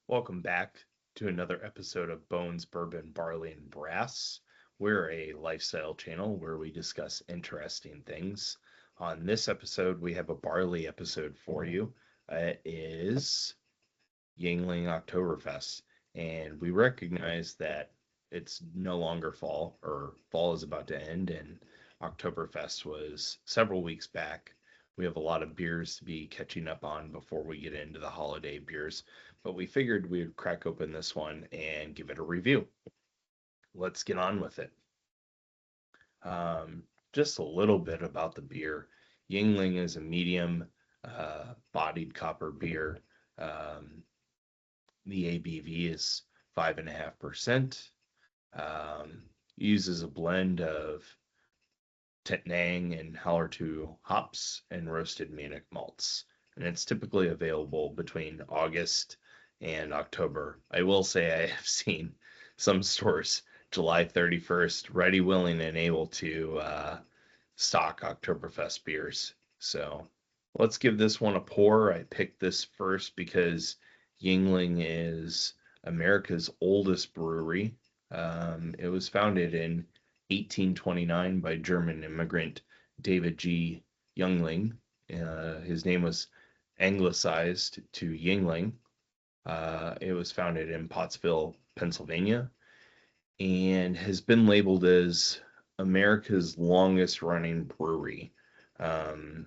Welcome back to another episode of Bones, Bourbon, Barley, and Brass. We're a lifestyle channel where we discuss interesting things. On this episode, we have a barley episode for you. It is Yuengling Oktoberfest, and we recognize that it's no longer fall, or fall is about to end, and Oktoberfest was several weeks back. We have a lot of beers to be catching up on before we get into the holiday beers, but we figured we would crack open this one and give it a review. Let's get on with it. Just a little bit about the beer. Yuengling is a medium bodied copper beer. Um, The ABV is 5.5%. Uses a blend of Tettnang and Hallertau hops and roasted Munich malts. And it's typically available between August and October. I will say I have seen some stores July 31st ready, willing, and able to stock Oktoberfest beers. So let's give this one a pour. I picked this first because Yuengling is America's oldest brewery. It was founded in 1829 by German immigrant David G. Yuengling. His name was anglicized to Yuengling. It was founded in Pottsville, Pennsylvania, and has been labeled as America's longest running brewery. Um,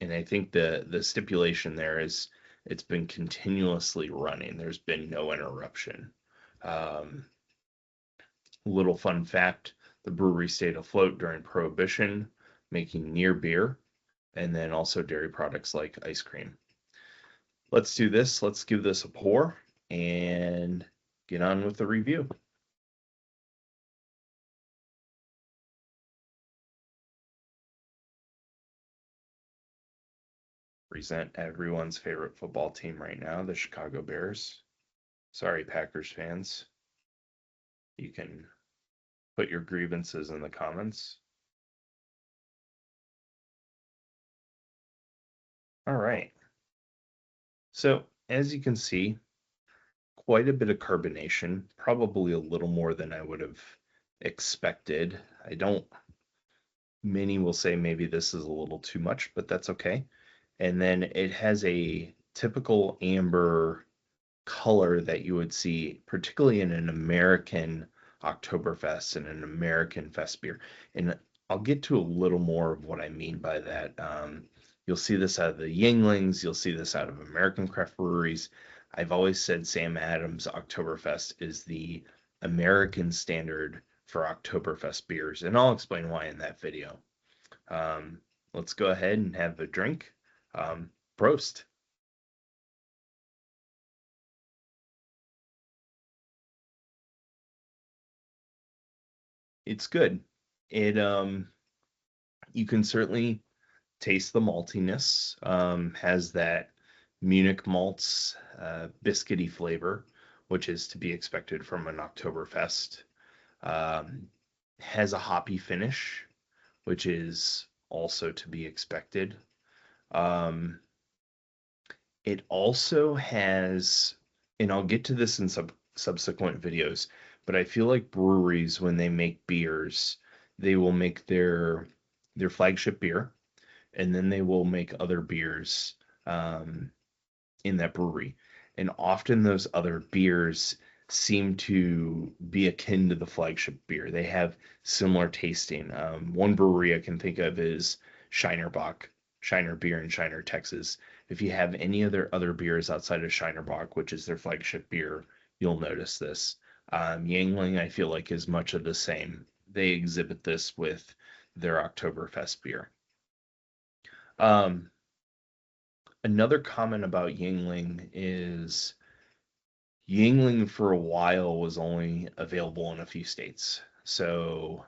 and I think the stipulation there is it's been continuously running. There's been no interruption. Um, Little fun fact, the brewery stayed afloat during Prohibition, making near beer and then also dairy products like ice cream. Let's do this. Let's give this a pour and get on with the review. Present everyone's favorite football team right now, the Chicago Bears. Sorry, Packers fans. You can put your grievances in the comments. All right. So, as you can see, quite a bit of carbonation, probably a little more than I would have expected. I don't, many will say maybe this is a little too much, but that's okay. And then it has a typical amber color that you would see, particularly in an American Oktoberfest and an American fest beer. And I'll get to a little more of what I mean by that. You'll see this out of the Yuenglings, you'll see this out of American craft breweries. I've always said Sam Adams Oktoberfest is the American standard for Oktoberfest beers, and I'll explain why in that video. Um, let's go ahead and have a drink. Prost. It's good. It You can certainly taste the maltiness. Has that Munich malts biscuity flavor, which is to be expected from an Oktoberfest. Um, has a hoppy finish, which is also to be expected. Um, it also has, and I'll get to this in subsequent videos, but I feel like breweries, when they make beers, they will make their flagship beer, and then they will make other beers um, in that brewery. And often those other beers seem to be akin to the flagship beer. They have similar tasting. One brewery I can think of is Shinerbach, Shiner Beer in Shiner, Texas. If you have any other beers outside of Shinerbach, which is their flagship beer, you'll notice this. Yuengling, I feel like, is much of the same. They exhibit this with their Oktoberfest beer. Um, Another comment about Yuengling is Yuengling for a while was only available in a few states. So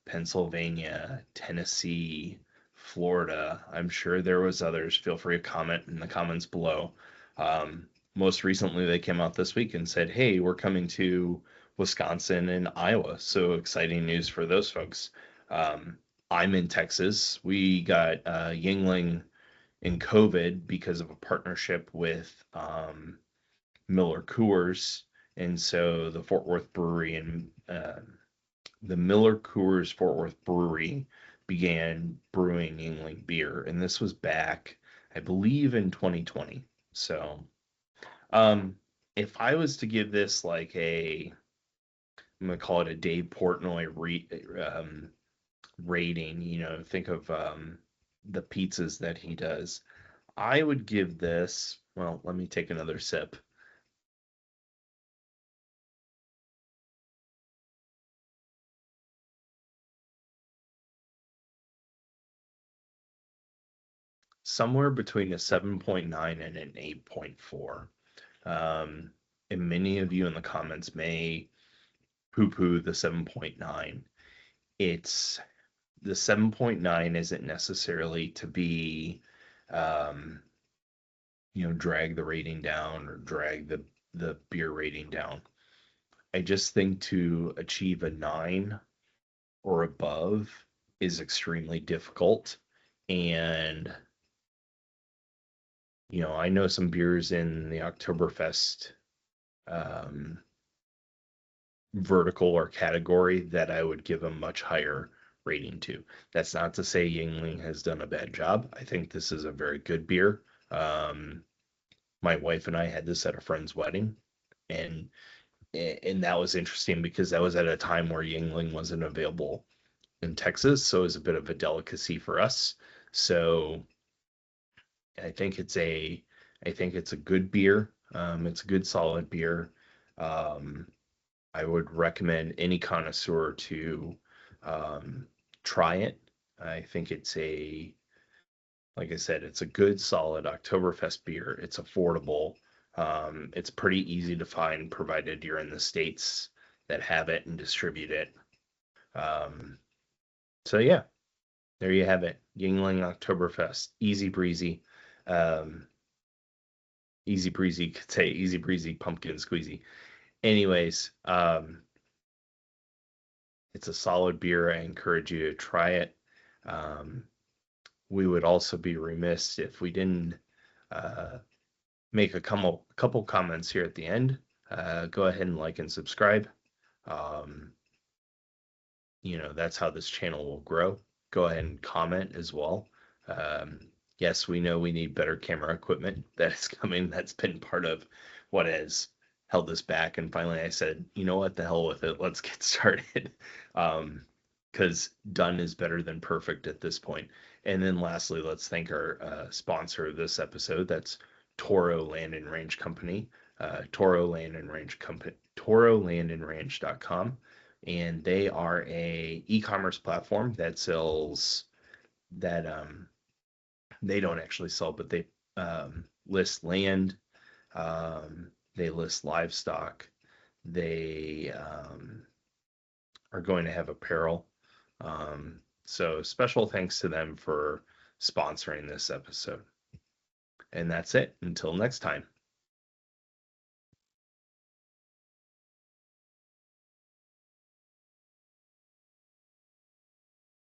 Pennsylvania, Tennessee, Florida. I'm sure there was others. Feel free to comment in the comments below. Most recently, they came out this week and said, "Hey, we're coming to Wisconsin and Iowa." So exciting news for those folks. I'm in Texas. We got Yuengling in COVID because of a partnership with Miller Coors, and so the Fort Worth Brewery and the Miller Coors Fort Worth Brewery began brewing Yuengling beer, and this was back, I believe, in 2020. So, um, if I was to give this like I'm gonna call it a Dave Portnoy rating, think of the pizzas that he does. I would give this, well, let me take another sip. Somewhere between a 7.9 and an 8.4. Um, and many of you in the comments may poo-poo the 7.9. It's the 7.9 isn't necessarily to be, um, drag the rating down or drag the beer rating down. I just think to achieve a 9 or above is extremely difficult. And, I know some beers in the Oktoberfest um, vertical or category that I would give a much higher rating to. That's not to say Yingling has done a bad job. I think this is a very good beer. Um, my wife and I had this at a friend's wedding, and and that was interesting because that was at a time where Yingling wasn't available in Texas, so it was a bit of a delicacy for us. So I think it's a I think it's a good beer. It's a good solid beer. Um, I would recommend any connoisseur to um, try it. I think like I said, it's a good, solid Oktoberfest beer. It's affordable. It's pretty easy to find, provided you're in the states that have it and distribute it. Um, so yeah, there you have it. Yingling Oktoberfest, easy breezy, um, easy breezy. Could say easy breezy, pumpkin squeezy. Anyways, it's a solid beer. I encourage you to try it. Um, we would also be remiss if we didn't uh, make a couple comments here at the end. Go ahead and like and subscribe. Um, that's how this channel will grow. Go ahead and comment as well. Um, yes, we know we need better camera equipment. That is coming. That's been part of what has held us back. And finally, I said, you know what, the hell with it. Let's get started. Because done is better than perfect at this point. And then lastly, let's thank our sponsor of this episode. That's Toro Land and Range Company. Toro Land and Range Company. ToroLandandRange.com, and they are a e-commerce platform that sells that they don't actually sell, but they list land, they list livestock, they are going to have apparel. So special thanks to them for sponsoring this episode. And that's it. Until next time.